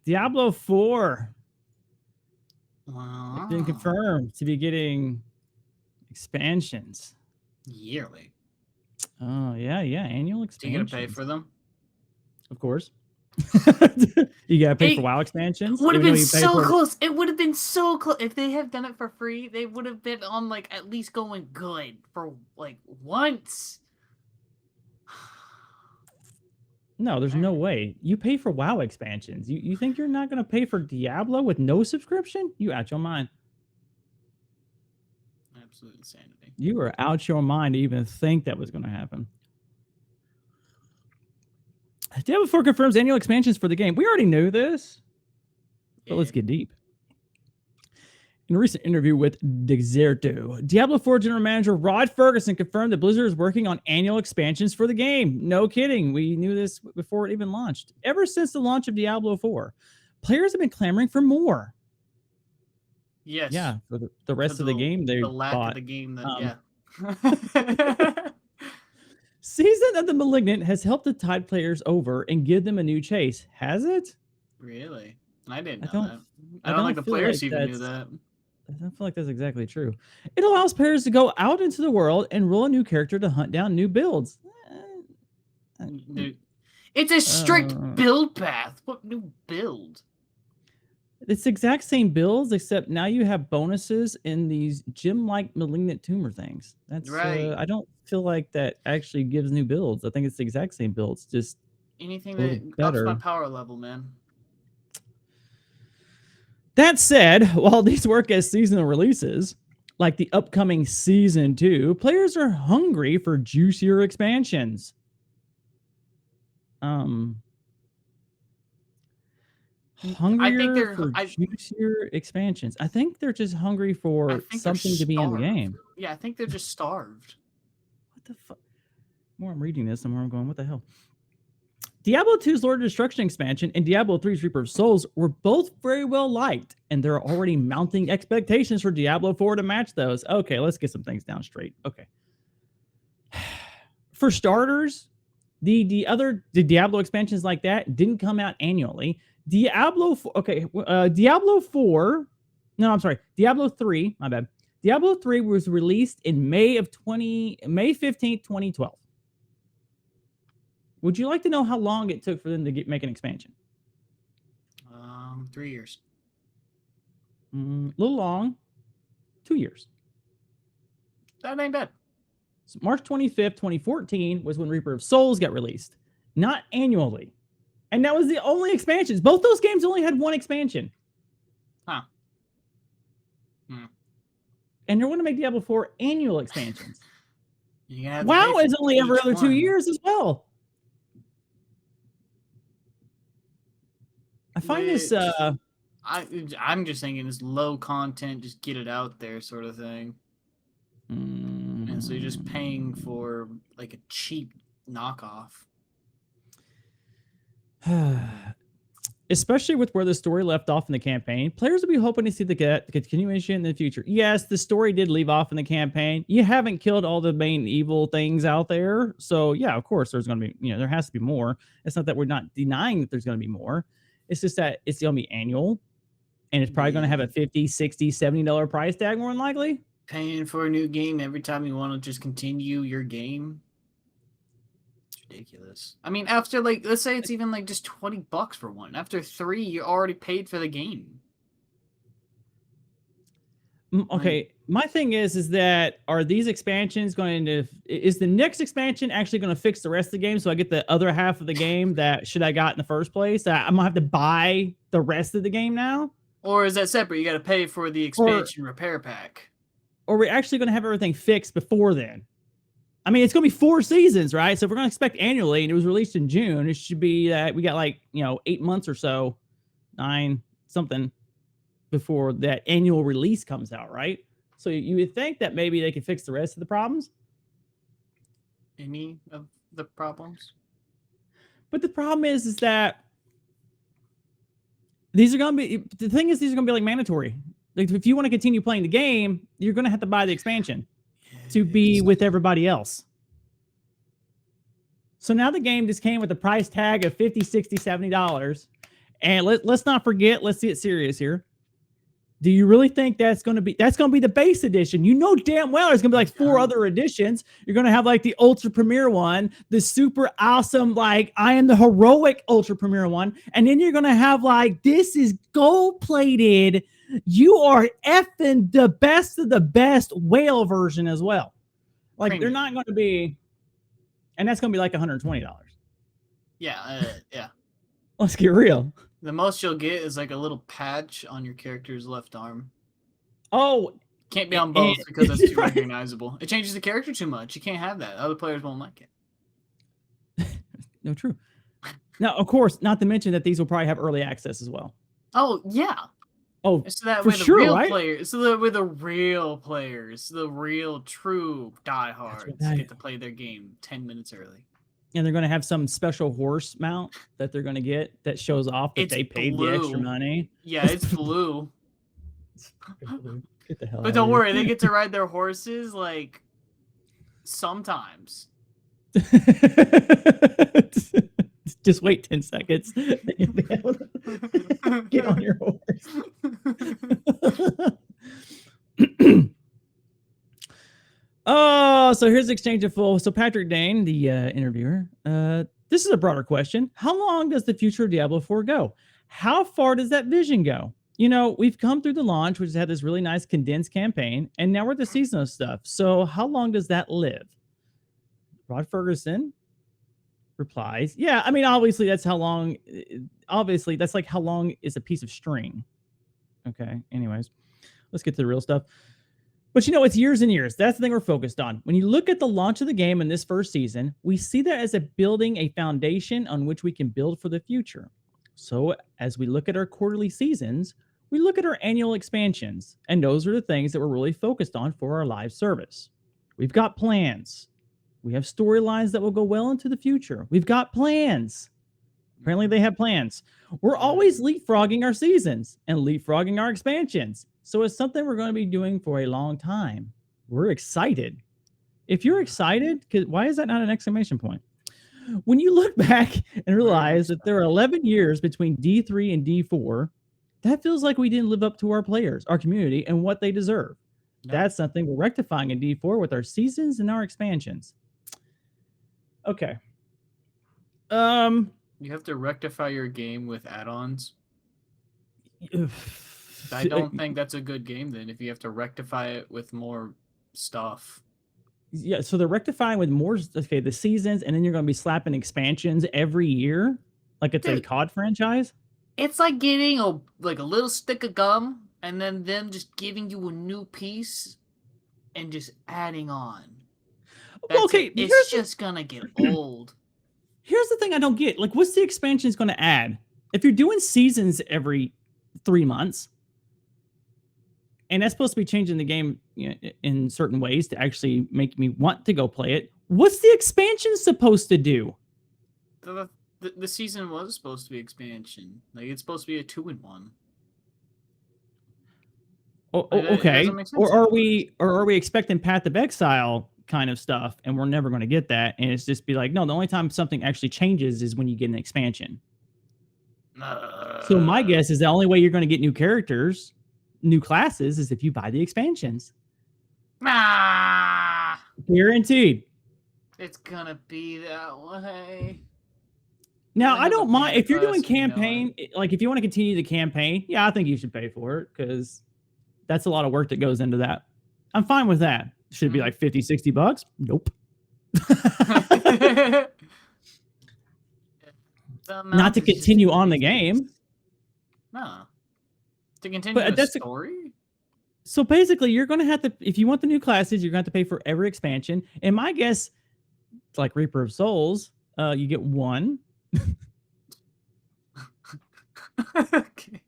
Diablo 4 has been Wow. confirmed to be getting expansions. Yearly. Oh, yeah, annual So expansions. you gonna pay for them? Of course. You gotta pay for WoW expansions. Would have even though been you pay so for close. It would have been so close. If they have done it for free, they would have been on like at least going good for like once. No, there's no way. You pay for WoW expansions. You think you're not gonna pay for Diablo with no subscription? You out your mind. Absolute insanity. You are out your mind to even think that was gonna happen. Diablo 4 confirms annual expansions for the game. We already knew this, but let's get deep. In a recent interview with Dexerto, Diablo 4 general manager Rod Ferguson confirmed that Blizzard is working on annual expansions for the game. No kidding. We knew this before it even launched. Ever since the launch of Diablo 4, players have been clamoring for more. Yes. Yeah, for the rest of the game they lack bought. of the game that yeah. Season of the Malignant has helped the tide players over and give them a new chase. Has it? Really? I didn't know that. I I don't don't think the feel players like even knew that. I don't feel like that's exactly true. It allows players to go out into the world and roll a new character to hunt down new builds. It's a strict build path. What new build? It's the exact same builds, except now you have bonuses in these gym-like malignant tumor things. That's right. I don't feel like that actually gives new builds. I think it's the exact same builds, just anything that ups my power level, man. That said, while these work as seasonal releases, like the upcoming Season 2, players are hungry for juicier expansions. Hungrier for juicier expansions. I think they're just hungry for something to be in the game. Yeah, I think they're just starved. What the fuck? The more I'm reading this, the more I'm going, what the hell? Diablo 2's Lord of Destruction expansion and Diablo 3's Reaper of Souls were both very well liked, and there are already mounting expectations for Diablo 4 to match those. Okay, let's get some things down straight. Okay. For starters, the Diablo expansions like that didn't come out annually. Diablo 4. No, I'm sorry. Diablo 3, my bad. Diablo 3 was released in May 15th, 2012. Would you like to know how long it took for them to make an expansion? 3 years. A little long. 2 years. That ain't bad. So March 25th, 2014 was when Reaper of Souls got released. Not annually. And that was the only expansions. Both those games only had one expansion. Huh. And they're going to make Diablo 4 annual expansions. WoW is only every other 2 years as well. I find this I'm just thinking it's low content, just get it out there sort of thing. And so you're just paying for like a cheap knockoff. Especially with where the story left off in the campaign, players will be hoping to see the continuation in the future. Yes, the story did leave off in the campaign. You haven't killed all the main evil things out there. So yeah, of course there's going to be, there has to be more. It's not that we're not denying that there's going to be more. It's just that it's going to be annual, and it's probably going to have a $50, $60, $70 price tag more than likely. Paying for a new game every time you want to just continue your game. It's ridiculous. I mean, after let's say it's even just $20 for one. After 3, you already paid for the game. Okay, my thing is that are these expansions going to? Is the next expansion actually going to fix the rest of the game, so I get the other half of the game that should I got in the first place? I'm gonna have to buy the rest of the game now, or is that separate? You got to pay for the expansion repair pack, or are we actually going to have everything fixed before then? I mean, it's going to be 4 seasons, right? So if we're going to expect annually, and it was released in June, it should be that we got 8 months or so, 9 something, before that annual release comes out, right? So you would think that maybe they could fix the rest of the problems. Any of the problems? But the problem is that these are going to be, the thing is, these are going to be like mandatory. Like if you want to continue playing the game, you're going to have to buy the expansion to be with everybody else. So now the game just came with a price tag of $50, $60, $70. And let's not forget, let's get serious here. Do you really think that's going to be the base edition? You know damn well there's going to be like 4 other editions. You're going to have like the ultra premiere one, the super awesome like I am the heroic ultra premiere one, and then you're going to have like this is gold plated. You are effing the best of the best whale version as well. Like Premium. they're not going to be, and that's going to be like $120. Yeah, yeah. Let's get real. The most you'll get is like a little patch on your character's left arm. Oh, can't be on both because that's too recognizable. It changes the character too much. You can't have that. Other players won't like it. No, true. Now, of course, not to mention that these will probably have early access as well. Oh yeah. Oh, so that for way the sure, real right? players, so that way the real players, the real true diehards get to play their game 10 minutes early. And they're going to have some special horse mount that they're going to get that shows off that they paid the extra money. Yeah, it's blue. Get the hell but don't worry, they get to ride their horses like sometimes. Just wait 10 seconds. Get on your horse. Oh, so here's the exchange of full. So Patrick Dane, the interviewer, this is a broader question. How long does the future of Diablo 4 go? How far does that vision go? You know, we've come through the launch, which has had this really nice condensed campaign, and now we're at the seasonal stuff. So how long does that live? Rod Ferguson replies, yeah, I mean, obviously that's how long, obviously that's like how long is a piece of string. Okay, anyways, let's get to the real stuff. But you know, it's years and years. That's the thing we're focused on. When you look at the launch of the game in this first season, we see that as building a foundation on which we can build for the future. So as we look at our quarterly seasons, we look at our annual expansions, and those are the things that we're really focused on for our live service. We've got plans. We have storylines that will go well into the future. We've got plans. Apparently they have plans. We're always leapfrogging our seasons and leapfrogging our expansions. So it's something we're going to be doing for a long time. We're excited. If you're excited, why is that not an exclamation point? When you look back and realize that there are 11 years between D3 and D4, that feels like we didn't live up to our players, our community, and what they deserve. No. That's something we're rectifying in D4 with our seasons and our expansions. Okay. You have to rectify your game with add-ons. I don't think that's a good game then if you have to rectify it with more stuff. Yeah, so they're rectifying with more, okay, the seasons, and then you're going to be slapping expansions every year like it's a COD franchise? It's like getting a little stick of gum and then them just giving you a new piece and just adding on. That's okay, it's just going to get old. Here's the thing I don't get. Like, what's the expansions going to add? If you're doing seasons every 3 months, and that's supposed to be changing the game, you know, in certain ways to actually make me want to go play it, what's the expansion supposed to do? The season was supposed to be expansion. Like, it's supposed to be a 2-in-1. Okay. Or are we expecting Path of Exile kind of stuff, and we're never going to get that, and it's just be like, no, the only time something actually changes is when you get an expansion. So my guess is the only way you're going to get new characters, new classes, is if you buy the expansions. Guaranteed. It's gonna be that way. Now, I don't mind if you're doing campaign, like if you want to continue the campaign, yeah, I think you should pay for it because that's a lot of work that goes into that. I'm fine with that. Should it be like $50-$60? Nope. Not to continue on the game. No. To continue the story? So basically, you're going to have to, if you want the new classes, you're going to have to pay for every expansion. And my guess, it's like Reaper of Souls, you get one. Okay.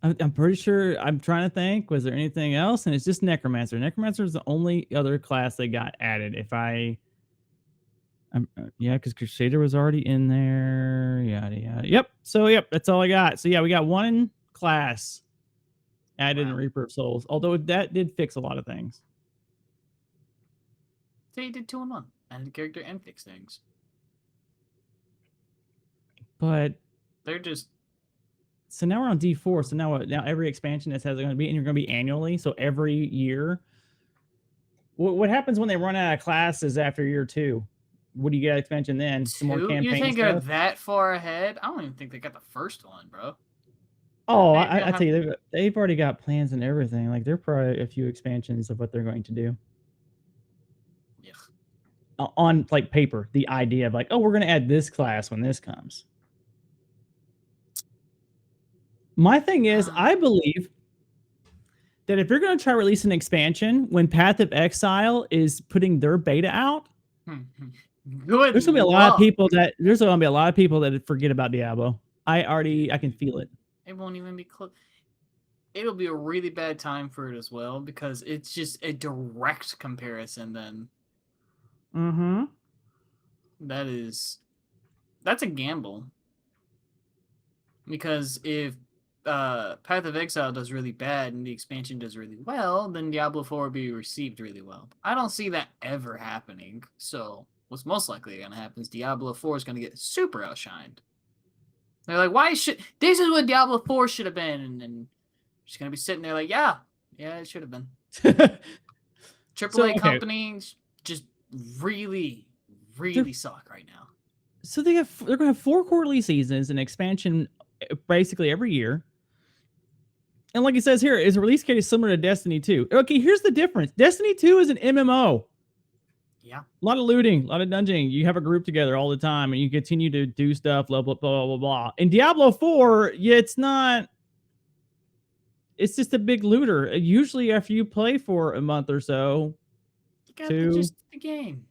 I'm pretty sure, I'm trying to think, was there anything else? And it's just Necromancer. Necromancer is the only other class they got added. Yeah, because Crusader was already in there. Yada, yada. Yep. So, yep, that's all I got. So, yeah, we got one class added in Reaper of Souls, although that did fix a lot of things. So you did 2-in-1. Added the character and fix things. But They're just so now we're on D4. So now every expansion that says it's going to be, and you're going to be annually. So every year. What happens when they run out of classes after year 2? What do you get expansion then? Some more 2. You campaign think they're stuff? that far ahead? I don't even think they got the first one, bro. Oh, They I have tell you, they've already got plans and everything. Like they're probably a few expansions of what they're going to do yeah. on like paper. The idea of like, oh, we're going to add this class when this comes. My thing is, I believe that if you're going to try release an expansion when Path of Exile is putting their beta out, Good. there's going to be a lot of people that forget about Diablo. I can feel it. It won't even be close. It'll be a really bad time for it as well because it's just a direct comparison then. Mm-hmm. That's a gamble. Because if Path of Exile does really bad and the expansion does really well, then Diablo 4 will be received really well. I don't see that ever happening. So what's most likely going to happen is Diablo 4 is going to get super outshined. They're like, this is what Diablo 4 should have been, and then she's going to be sitting there like, yeah, it should have been. AAA companies just really, really suck right now. So they're going to have 4 quarterly seasons and expansion basically every year. And like it says here, is a release case similar to Destiny 2. Okay, here's the difference. Destiny 2 is an MMO. Yeah. A lot of looting, a lot of dungeoning. You have a group together all the time and you continue to do stuff, blah, blah, blah, blah, blah. In Diablo 4, it's not. It's just a big looter. Usually after you play for a month or so, you got just the game.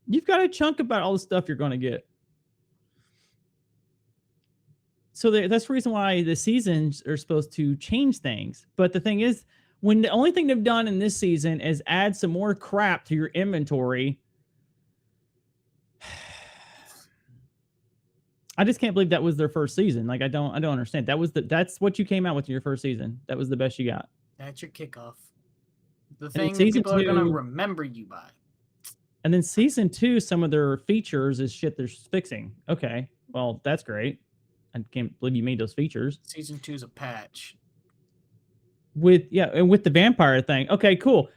You've got a chunk about all the stuff you're going to get. So that's the reason why the seasons are supposed to change things. But the thing is, when the only thing they've done in this season is add some more crap to your inventory, I just can't believe that was their first season. Like I don't understand. That's what you came out with in your first season. That was the best you got. That's your kickoff. The thing that people are going to remember you by. And then season 2, some of their features is shit they're fixing. Okay, well that's great. I can't believe you made those features. Season 2 is a patch. And with the vampire thing. Okay, cool.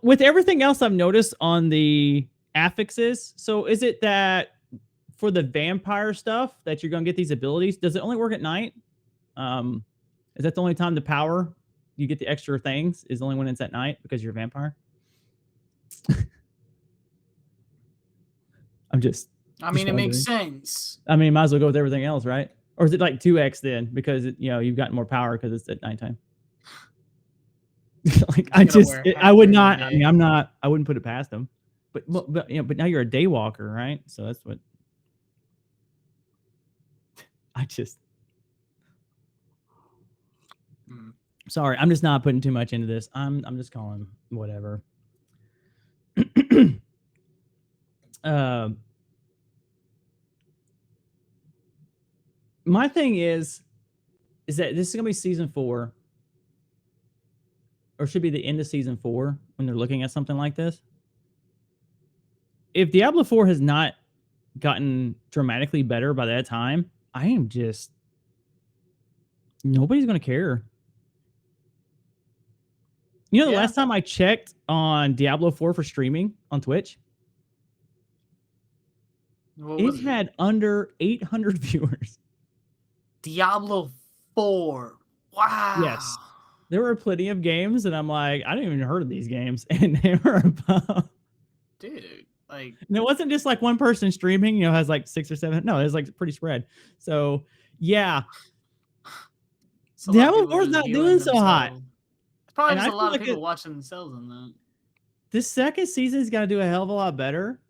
With everything else I've noticed on the affixes, so is it that for the vampire stuff that you're going to get these abilities, does it only work at night? Is that the only time the power you get the extra things is only when it's at night because you're a vampire? I mean, it makes sense. I mean, might as well go with everything else, right? Or is it like 2x then because you've gotten more power because it's at nighttime? Like I would not. I mean, I wouldn't put it past them. But now you're a daywalker, right? So that's what. Sorry, I'm just not putting too much into this. I'm just calling whatever. My thing is that this is gonna be season 4, or should be the end of season 4 when they're looking at something like this. If Diablo 4 has not gotten dramatically better by that time, nobody's gonna care. The last time I checked on Diablo 4 for streaming on Twitch, it had under 800 viewers. Diablo 4. Wow. Yes. There were plenty of games that I'm like, I didn't even heard of these games. And they were about. Dude, like. And it wasn't just like one person streaming, has like 6 or 7. No, it was like pretty spread. So, yeah. Diablo 4 is not doing so hot. It's probably just a lot of people watching themselves on that. This second season's got to do a hell of a lot better.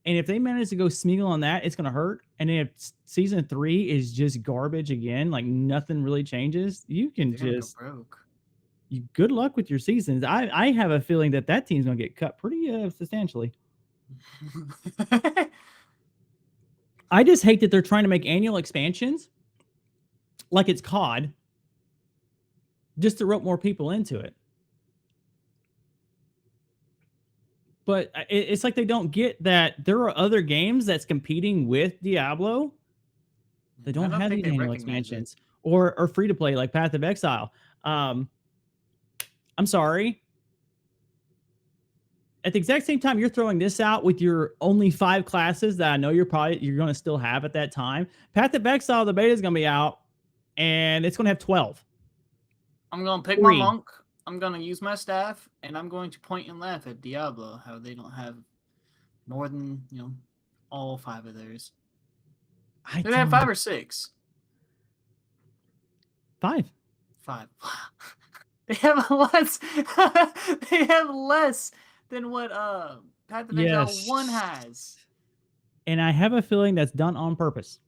And if they manage to go Smeagol on that, it's going to hurt. And if season 3 is just garbage again, like nothing really changes, you can just go broke. Good luck with your seasons. I have a feeling that team's going to get cut pretty substantially. I just hate that they're trying to make annual expansions like it's COD just to rope more people into it. But it's like they don't get that there are other games that's competing with Diablo They I don't don't have think these they annual recognize it. expansions or free to play like Path of Exile. I'm sorry. At the exact same time, you're throwing this out with your only 5 classes that I know you're going to still have at that time. Path of Exile, the beta is going to be out, and it's going to have 12. I'm going to pick my monk. I'm going to use my staff, and I'm going to point and laugh at Diablo, how they don't have more than, all 5 of theirs. They have 5 or 6. 5. 5. They have less. They have less than what Path of Exile 1 has. And I have a feeling that's done on purpose.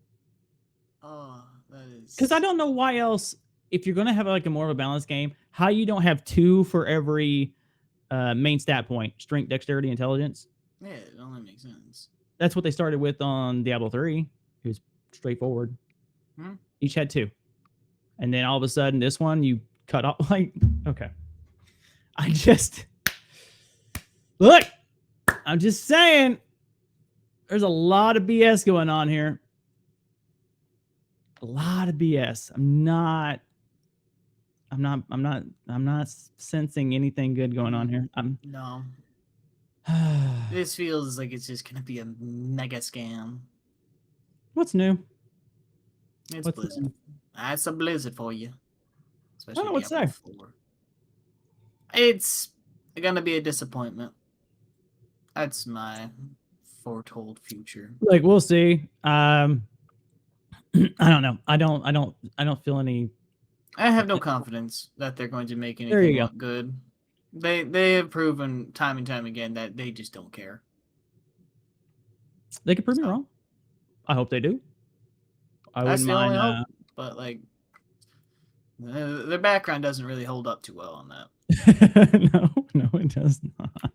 Oh, that is. Because I don't know why else, if you're going to have like a more of a balanced game, how you don't have 2 for every main stat point: strength, dexterity, intelligence. Yeah, it only makes sense. That's what they started with on Diablo 3. It was straightforward. Each had 2. And then all of a sudden, this one, you cut off. Like, okay. Look, I'm just saying, there's a lot of BS going on here. A lot of BS. I'm not sensing anything good going on here. No. This feels like it's just gonna be a mega scam. What's new? It's Blizzard. That's a Blizzard for you. Especially I don't know what to say. 4. It's gonna be a disappointment. That's my foretold future. Like, we'll see. I don't know. I don't feel any. I have no confidence that they're going to make anything look good. They have proven time and time again that they just don't care. They could prove me wrong. I hope they do. That's the only hope. But like, their background doesn't really hold up too well on that. No, it does not.